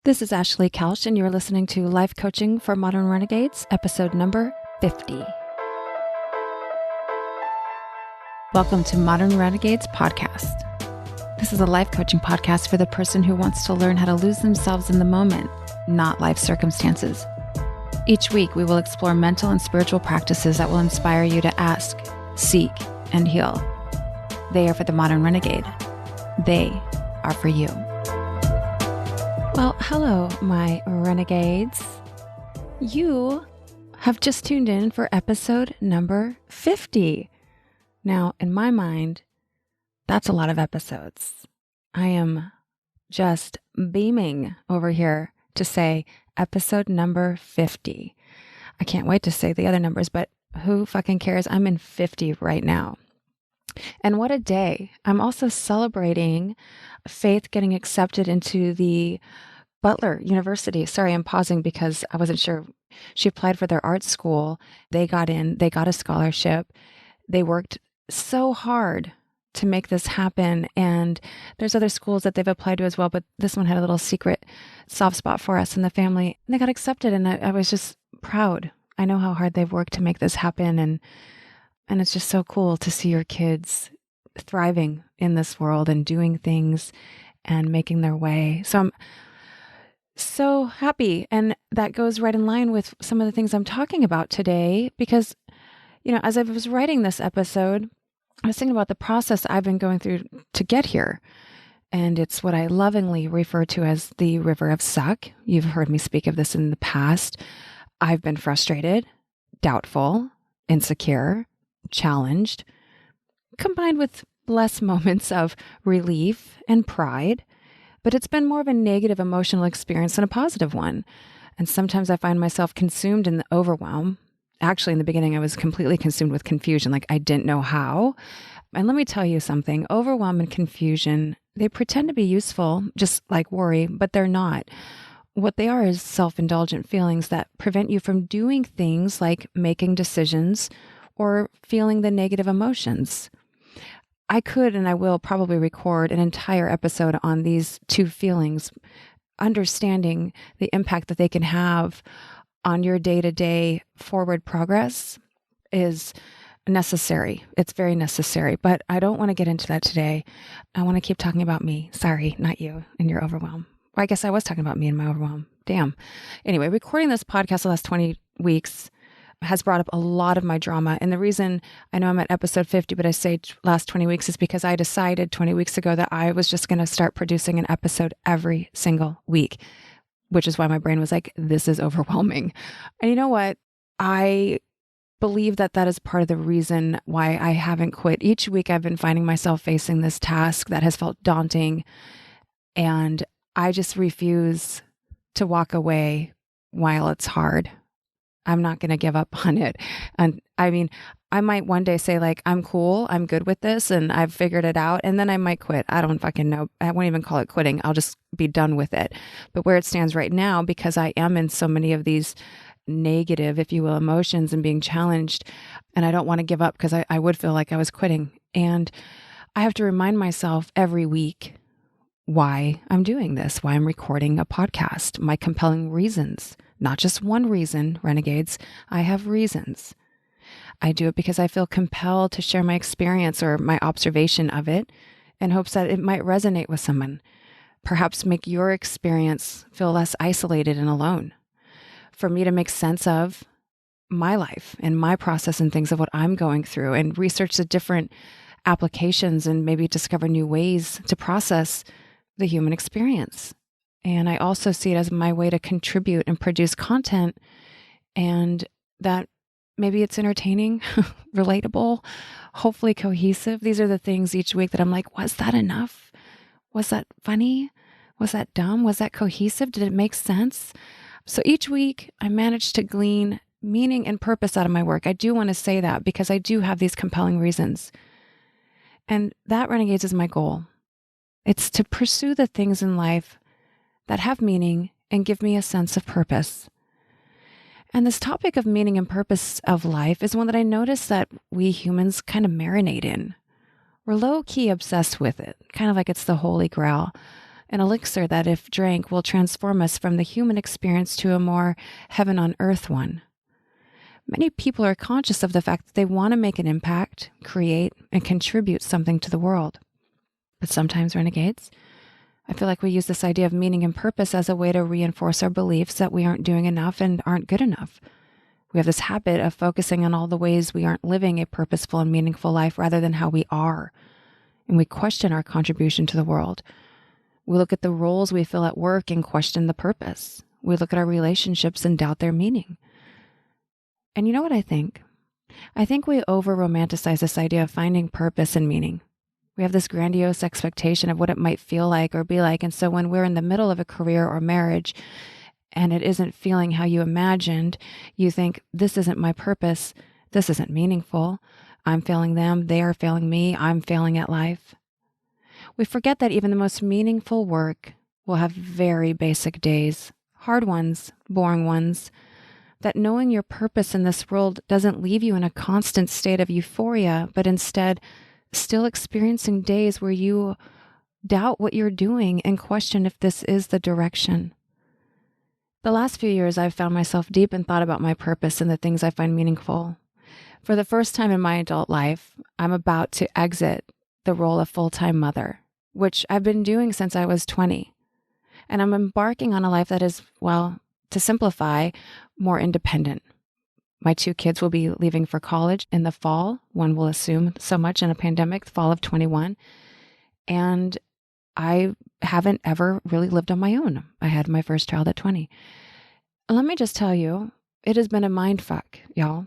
This is Ashley Kelch, and you're listening to Life Coaching for Modern Renegades, episode number 50. Welcome to Modern Renegades podcast. This is a life coaching podcast for the person who wants to learn how to lose themselves in the moment, not life circumstances. Each week, we will explore mental and spiritual practices that will inspire you to ask, seek, and heal. They are for the modern renegade. They are for you. Well, hello, my renegades. You have just tuned in for episode number 50. Now, in my mind, that's a lot of episodes. I am just beaming over here to say episode number 50. I can't wait to say the other numbers, but who fucking cares? I'm in 50 right now. And what a day. I'm also celebrating Faith getting accepted into the Butler University. Sorry, I'm pausing because I wasn't sure. She applied for their art school. They got in, they got a scholarship. They worked so hard to make this happen. And there's other schools that they've applied to as well, but this one had a little secret soft spot for us in the family. And they got accepted, and I was just proud. I know how hard they've worked to make this happen. And it's just so cool to see your kids thriving in this world and doing things and making their way. So I'm so happy. And that goes right in line with some of the things I'm talking about today, because, as I was writing this episode, I was thinking about the process I've been going through to get here. And it's what I lovingly refer to as the river of suck. You've heard me speak of this in the past. I've been frustrated, doubtful, insecure, challenged, combined with less moments of relief and pride. But it's been more of a negative emotional experience than a positive one. And sometimes I find myself consumed in the overwhelm. Actually, in the beginning, I was completely consumed with confusion, like I didn't know how. And let me tell you something, overwhelm and confusion, they pretend to be useful, just like worry, but they're not. What they are is self-indulgent feelings that prevent you from doing things like making decisions or feeling the negative emotions. I could and I will probably record an entire episode on these two feelings, understanding the impact that they can have on your day-to-day forward progress is necessary. It's very necessary, but I don't want to get into that today. I want to keep talking about me. Sorry, not you and your overwhelm. Well, I guess I was talking about me and my overwhelm. Damn. Anyway, recording this podcast the last 20 weeks has brought up a lot of my drama. And the reason I know I'm at episode 50, but I say last 20 weeks is because I decided 20 weeks ago that I was just going to start producing an episode every single week, which is why my brain was like, this is overwhelming. And you know what? I believe that is part of the reason why I haven't quit. Each week I've been finding myself facing this task that has felt daunting, and I just refuse to walk away while it's hard. I'm not going to give up on it. And I mean, I might one day say like, I'm cool, I'm good with this, and I've figured it out. And then I might quit. I don't fucking know. I won't even call it quitting. I'll just be done with it. But where it stands right now, because I am in so many of these negative, if you will, emotions and being challenged, and I don't want to give up because I would feel like I was quitting. And I have to remind myself every week why I'm doing this, why I'm recording a podcast, my compelling reasons. Not just one reason, renegades. I have reasons. I do it because I feel compelled to share my experience or my observation of it in hopes that it might resonate with someone, perhaps make your experience feel less isolated and alone. For me to make sense of my life and my process and things of what I'm going through, and research the different applications and maybe discover new ways to process the human experience. And I also see it as my way to contribute and produce content, and that maybe it's entertaining, relatable, hopefully cohesive. These are the things each week that I'm like, was that enough? Was that funny? Was that dumb? Was that cohesive? Did it make sense? So each week I managed to glean meaning and purpose out of my work. I do want to say that because I do have these compelling reasons. And that, Renegades, is my goal. It's to pursue the things in life that have meaning and give me a sense of purpose. And this topic of meaning and purpose of life is one that I notice that we humans kind of marinate in. We're low-key obsessed with it, kind of like it's the holy grail. an elixir that, if drank, will transform us from the human experience to a more heaven on earth one. Many people are conscious of the fact that they want to make an impact, create, and contribute something to the world. But sometimes, renegades, I feel like we use this idea of meaning and purpose as a way to reinforce our beliefs that we aren't doing enough and aren't good enough. We have this habit of focusing on all the ways we aren't living a purposeful and meaningful life rather than how we are. And we question our contribution to the world. We look at the roles we fill at work and question the purpose. We look at our relationships and doubt their meaning. And you know what I think? I think we over-romanticize this idea of finding purpose and meaning. We have this grandiose expectation of what it might feel like or be like. And so when we're in the middle of a career or marriage and it isn't feeling how you imagined, you think, this isn't my purpose. This isn't meaningful. I'm failing them. They are failing me. I'm failing at life. We forget that even the most meaningful work will have very basic days, hard ones, boring ones, that knowing your purpose in this world doesn't leave you in a constant state of euphoria, but instead still experiencing days where you doubt what you're doing and question if this is the direction. The last few years, I've found myself deep in thought about my purpose and the things I find meaningful. For the first time in my adult life, I'm about to exit the role of full-time mother, which I've been doing since I was 20. And I'm embarking on a life that is, well, to simplify, more independent. My 2 kids will be leaving for college in the fall. One will assume so much in a pandemic, the fall of 21. And I haven't ever really lived on my own. I had my first child at 20. And let me just tell you, it has been a mind fuck, y'all.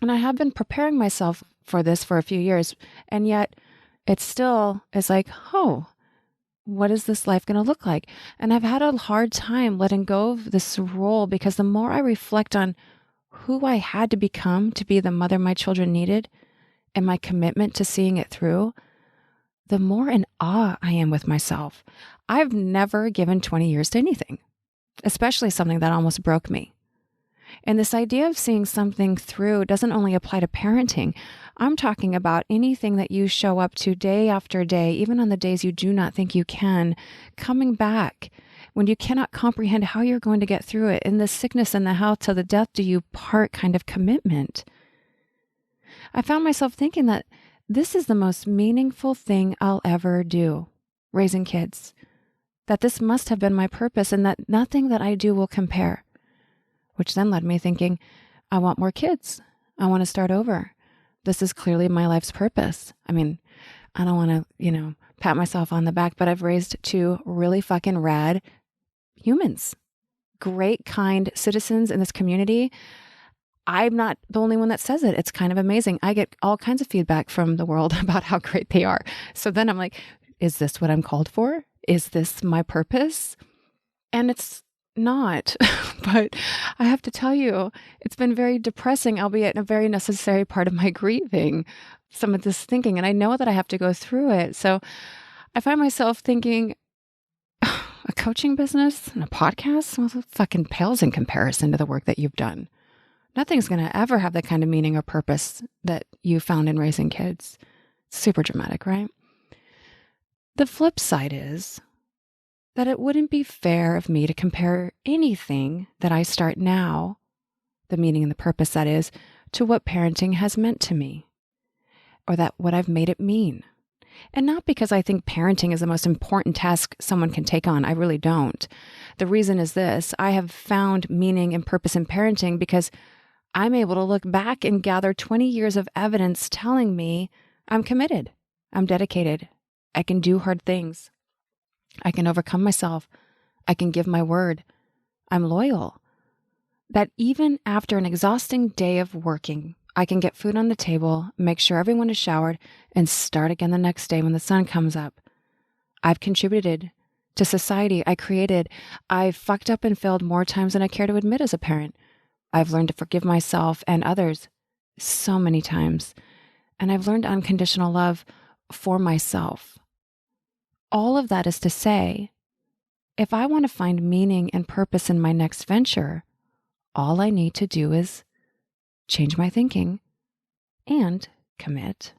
And I have been preparing myself for this for a few years. And yet it still is like, oh, what is this life going to look like? And I've had a hard time letting go of this role because the more I reflect on who I had to become to be the mother my children needed and my commitment to seeing it through, the more in awe I am with myself. I've never given 20 years to anything, especially something that almost broke me. And this idea of seeing something through doesn't only apply to parenting. I'm talking about anything that you show up to day after day, even on the days you do not think you can, coming back when you cannot comprehend how you're going to get through it, in the sickness and the health till the death do you part kind of commitment. I found myself thinking that this is the most meaningful thing I'll ever do, raising kids, that this must have been my purpose and that nothing that I do will compare, which then led me thinking, I want more kids. I want to start over. This is clearly my life's purpose. I mean, I don't want to, pat myself on the back, but I've raised 2 really fucking rad humans, great, kind citizens in this community. I'm not the only one that says it. It's kind of amazing. I get all kinds of feedback from the world about how great they are. So then I'm like, is this what I'm called for? Is this my purpose? And it's not. But I have to tell you, it's been very depressing, albeit a very necessary part of my grieving, some of this thinking. And I know that I have to go through it. So I find myself thinking, a coaching business and a podcast? Well, it fucking pales in comparison to the work that you've done. Nothing's going to ever have the kind of meaning or purpose that you found in raising kids. Super dramatic, right? The flip side is that it wouldn't be fair of me to compare anything that I start now, the meaning and the purpose that is, to what parenting has meant to me, or that what I've made it mean. And not because I think parenting is the most important task someone can take on. I really don't. The reason is this: I have found meaning and purpose in parenting because I'm able to look back and gather 20 years of evidence telling me I'm committed, I'm dedicated, I can do hard things, I can overcome myself, I can give my word, I'm loyal. That even after an exhausting day of working, I can get food on the table, make sure everyone is showered, and start again the next day when the sun comes up. I've contributed to society I created. I've fucked up and failed more times than I care to admit as a parent. I've learned to forgive myself and others so many times. And I've learned unconditional love for myself. All of that is to say, if I want to find meaning and purpose in my next venture, all I need to do is change my thinking and commit.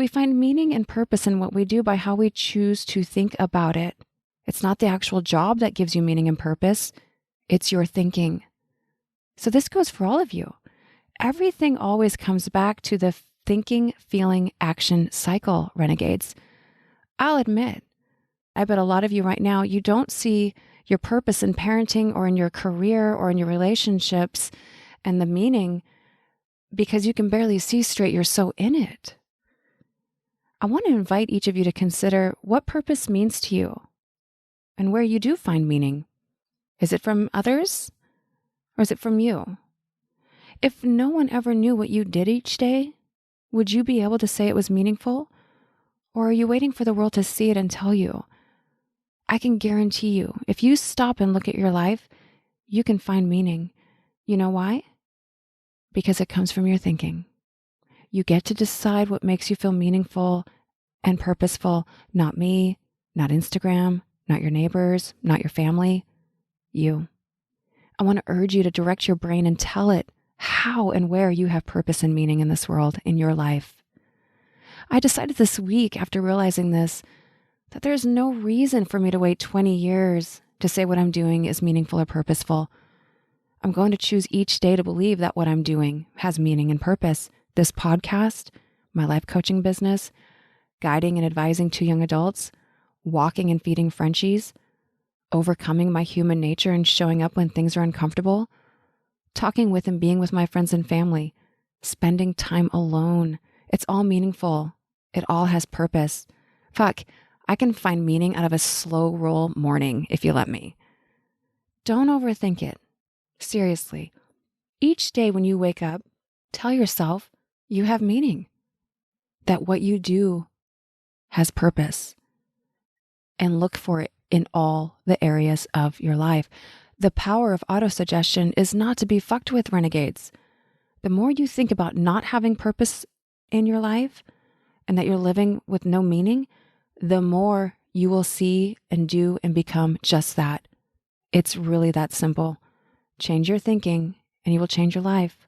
We find meaning and purpose in what we do by how we choose to think about it. It's not the actual job that gives you meaning and purpose. It's your thinking. So this goes for all of you. Everything always comes back to the thinking, feeling, action cycle, renegades. I'll admit, I bet a lot of you right now, you don't see your purpose in parenting or in your career or in your relationships and the meaning because you can barely see straight. You're so in it. I want to invite each of you to consider what purpose means to you and where you do find meaning. Is it from others or is it from you? If no one ever knew what you did each day, would you be able to say it was meaningful? Or are you waiting for the world to see it and tell you? I can guarantee you, if you stop and look at your life, you can find meaning. You know why? Because it comes from your thinking. You get to decide what makes you feel meaningful and purposeful. Not me, not Instagram, not your neighbors, not your family. You. I want to urge you to direct your brain and tell it how and where you have purpose and meaning in this world, in your life. I decided this week, after realizing this, that there's no reason for me to wait 20 years to say what I'm doing is meaningful or purposeful. I'm going to choose each day to believe that what I'm doing has meaning and purpose. This podcast, my life coaching business, guiding and advising 2 young adults, walking and feeding Frenchies, overcoming my human nature and showing up when things are uncomfortable, talking with and being with my friends and family, spending time alone. It's all meaningful. It all has purpose. Fuck, I can find meaning out of a slow roll morning if you let me. Don't overthink it. Seriously. Each day when you wake up, tell yourself you have meaning, that what you do has purpose, and look for it in all the areas of your life. The power of autosuggestion is not to be fucked with, renegades. The more you think about not having purpose in your life and that you're living with no meaning, the more you will see and do and become just that. It's really that simple. Change your thinking and you will change your life.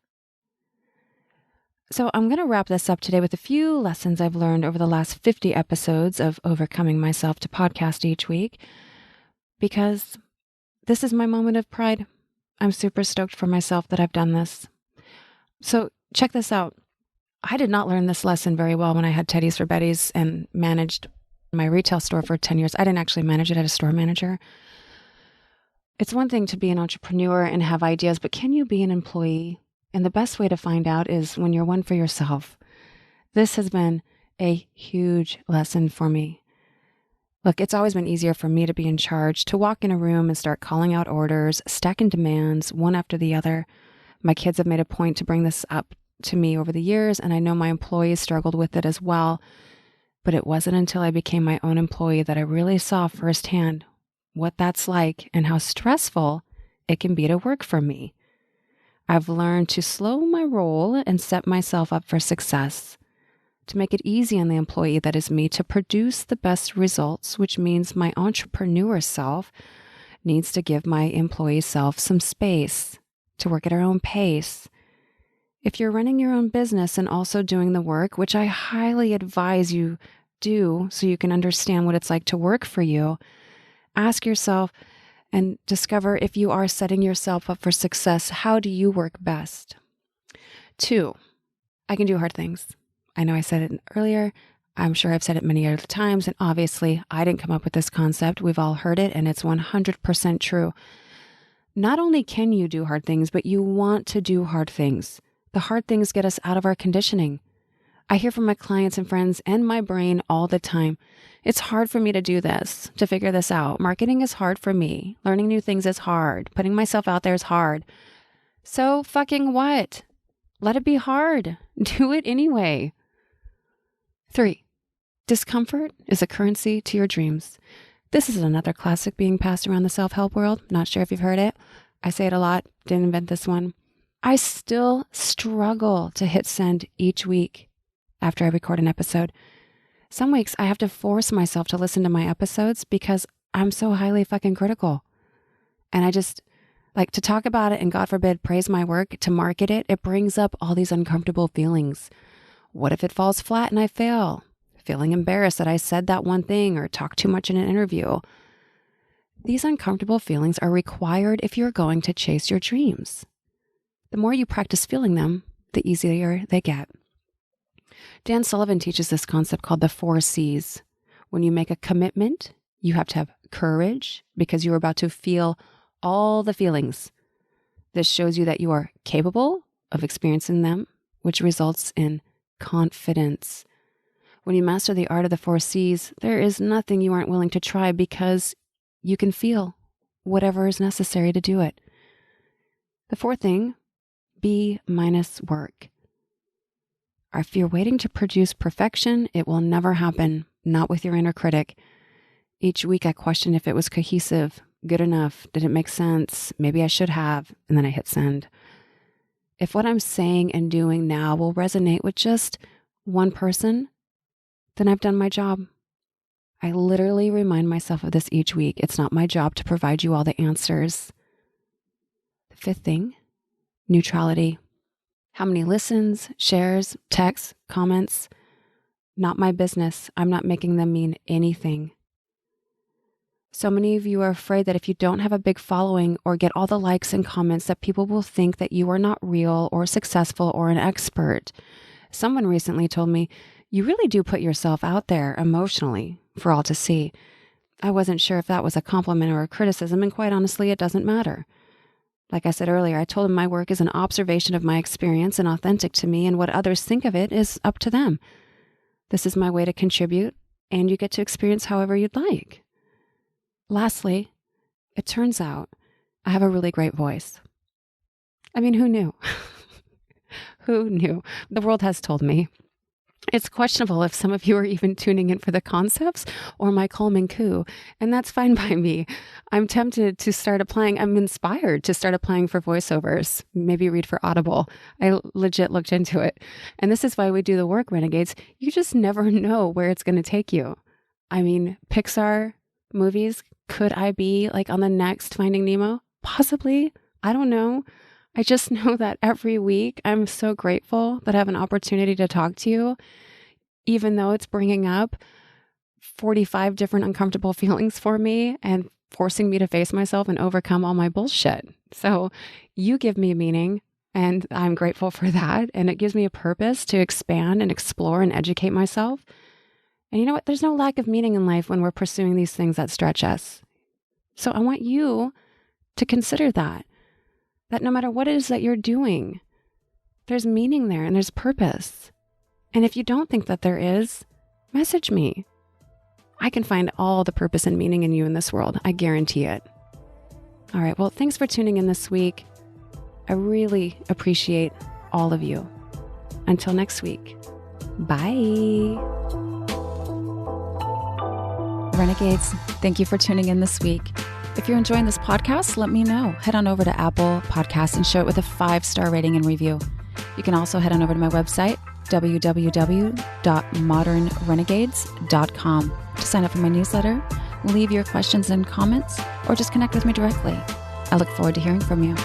So I'm going to wrap this up today with a few lessons I've learned over the last 50 episodes of Overcoming Myself to podcast each week, because this is my moment of pride. I'm super stoked for myself that I've done this. So check this out. I did not learn this lesson very well when I had Teddy's for Betty's and managed my retail store for 10 years. I didn't actually manage it. I had a store manager. It's one thing to be an entrepreneur and have ideas, but can you be an employee? And the best way to find out is when you're one for yourself. This has been a huge lesson for me. Look, it's always been easier for me to be in charge, to walk in a room and start calling out orders, stacking demands, one after the other. My kids have made a point to bring this up to me over the years, and I know my employees struggled with it as well. But it wasn't until I became my own employee that I really saw firsthand what that's like and how stressful it can be to work for me. I've learned to slow my roll and set myself up for success, to make it easy on the employee that is me to produce the best results, which means my entrepreneur self needs to give my employee self some space to work at our own pace. If you're running your own business and also doing the work, which I highly advise you do so you can understand what it's like to work for you, ask yourself and discover if you are setting yourself up for success. How do you work best? 2, I can do hard things. I know I said it earlier. I'm sure I've said it many other times. And obviously, I didn't come up with this concept. We've all heard it, and it's 100% true. Not only can you do hard things, but you want to do hard things. The hard things get us out of our conditioning. I hear from my clients and friends and my brain all the time. It's hard for me to do this, to figure this out. Marketing is hard for me. Learning new things is hard. Putting myself out there is hard. So fucking what? Let it be hard. Do it anyway. 3, discomfort is a currency to your dreams. This is another classic being passed around the self-help world. Not sure if you've heard it. I say it a lot. Didn't invent this one. I still struggle to hit send each week after I record an episode. Some weeks I have to force myself to listen to my episodes because I'm so highly fucking critical. And I just like to talk about it and, God forbid, praise my work, to market it. It brings up all these uncomfortable feelings. What if it falls flat and I fail? Feeling embarrassed that I said that one thing or talked too much in an interview. These uncomfortable feelings are required if you're going to chase your dreams. The more you practice feeling them, the easier they get. Dan Sullivan teaches this concept called the 4 C's. When you make a commitment, you have to have courage because you're about to feel all the feelings. This shows you that you are capable of experiencing them, which results in confidence. When you master the art of the 4 C's, there is nothing you aren't willing to try because you can feel whatever is necessary to do it. The 4th thing, be minus work. If you're waiting to produce perfection, it will never happen, not with your inner critic. Each week I question if it was cohesive, good enough, did it make sense, maybe I should have, and then I hit send. If what I'm saying and doing now will resonate with just one person, then I've done my job. I literally remind myself of this each week. It's not my job to provide you all the answers. The 5th thing, neutrality. How many listens, shares, texts, comments? Not my business. I'm not making them mean anything. So many of you are afraid that if you don't have a big following or get all the likes and comments, that people will think that you are not real or successful or an expert. Someone recently told me, you really do put yourself out there emotionally for all to see. I wasn't sure if that was a compliment or a criticism, and quite honestly, it doesn't matter. Like I said earlier, I told him my work is an observation of my experience and authentic to me, and what others think of it is up to them. This is my way to contribute, and you get to experience however you'd like. Lastly, it turns out I have a really great voice. I mean, who knew? Who knew? The world has told me. It's questionable if some of you are even tuning in for the concepts or my calming coo, and that's fine by me. I'm tempted to start applying. I'm inspired to start applying for voiceovers, maybe read for Audible. I legit looked into it. And this is why we do the work, Renegades. You just never know where it's going to take you. I mean, Pixar movies, could I be like on the next Finding Nemo? Possibly. I don't know. I just know that every week I'm so grateful that I have an opportunity to talk to you, even though it's bringing up 45 different uncomfortable feelings for me and forcing me to face myself and overcome all my bullshit. So you give me meaning, and I'm grateful for that. And it gives me a purpose to expand and explore and educate myself. And you know what? There's no lack of meaning in life when we're pursuing these things that stretch us. So I want you to consider that no matter what it is that you're doing, there's meaning there and there's purpose. And if you don't think that there is, message me. I can find all the purpose and meaning in you in this world. I guarantee it. All right. Well, thanks for tuning in this week. I really appreciate all of you. Until next week. Bye. Renegades, thank you for tuning in this week. If you're enjoying this podcast, let me know. Head on over to Apple Podcasts and show it with a 5-star rating and review. You can also head on over to my website, www.modernrenegades.com, to sign up for my newsletter, leave your questions and comments, or just connect with me directly. I look forward to hearing from you.